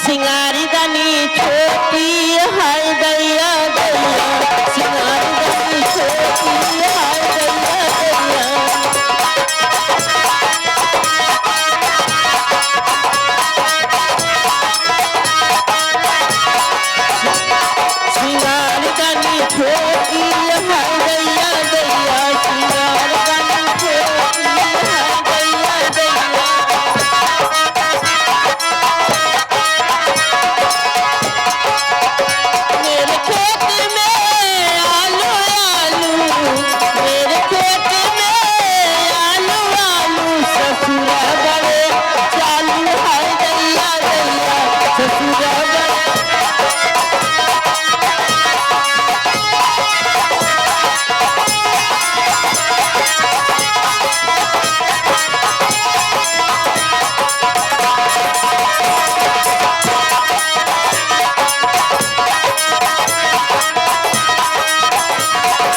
सिंगारी दानी छोटी हाय दैया दैया सिंगारी दानी छोटी हाय दैया दैया सिंगारी दानी छोटी हाय दैया दैया सिंगारी दानी छोटी हाय दैया दैया मेरे खेत में आलू आलू मेरे खेत में आलू आलू ससुरा बड़े चालू हाय दैया दैया ससुरा बड़े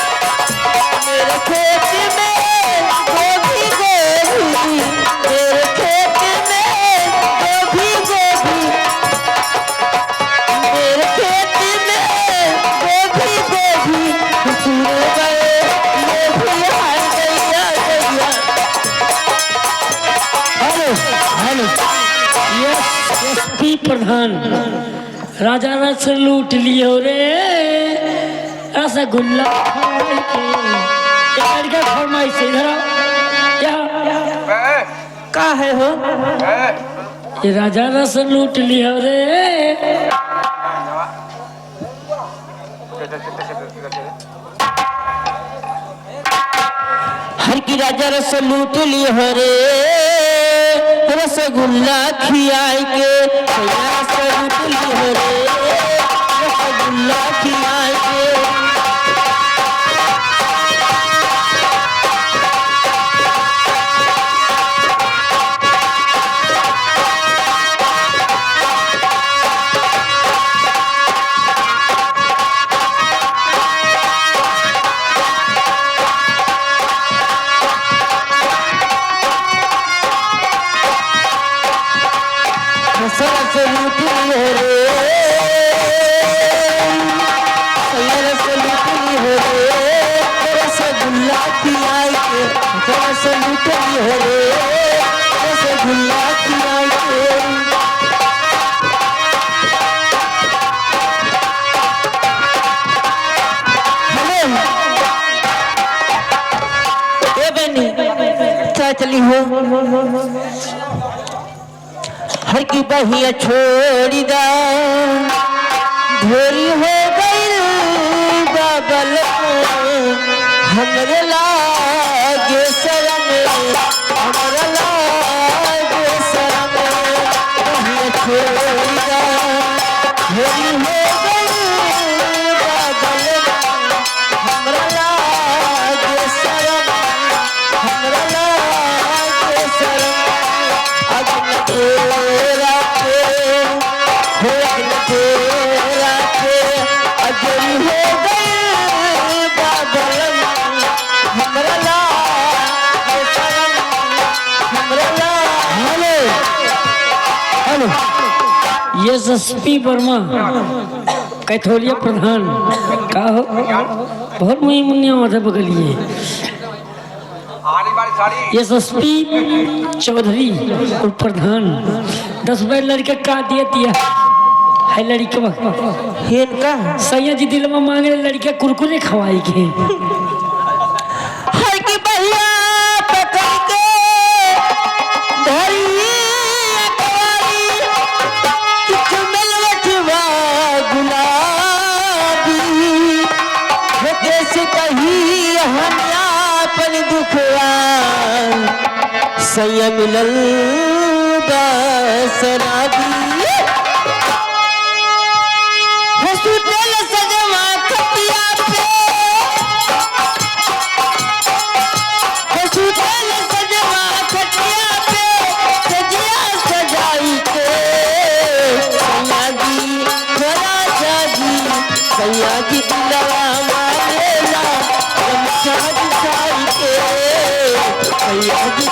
मेरे खेत में गोभी गोभी मेरे खेत में गोभी गोभी मेरे खेत में गोभी गोभी ससुर गए ये भी हाय दैया दैया हेलो हेलो यस एसपी प्रधान राजा रस लूट लियो रे रसगुल्ला लड़का फरमाइश से इधर आओ। क्या का है हो ये राजा रस लूट लियो रे हर की राजा रस लूट लियो रे रसगुल्ला खियाई के रस लूट लियो रे रसगुल्ला खियाई के रस लूट लियो रे रस लूट लियो रे रसगुल्ला खियाई के रस लूट लियो रे रसगुल्ला खियाई के ए बनी क्या चली हो हर की बहिया छोड़ी दा धोरी हो गई बाबल हमरे लागे शरम हमरे लागे शरम बहिया छोड़ी दा धोरी हो गई बाबल हमरे लागे शरम हमरे लागे शरम अगन तेरा के हो अगन तेरा के अजरी हो गई बाबल हमरा लागे शरम हमरा hello hello yes SP Verma Katholia प्रधान का हो बहुत मुहिम मुन्निया माथे बगलिए यस एसपी चौधरी और प्रधान 10 बार लड़के का दिया है लड़के हेन का सैया जी दिल में मांगे लड़के कुरकुरे खवाई के हर की बहिया पकड़ के धरी अकवारी चुमल वठवा गुलाबी हो कैसे कही हम अपन दुखवा सैया मिलल बसराबी हॉस्पिटल सजवा खटिया पे हॉस्पिटल सजवा खटिया पे सजिया सजाई के सैया जी राजा जी सैया जी दिलवा मारेला गमछा बिछाई के सैया जी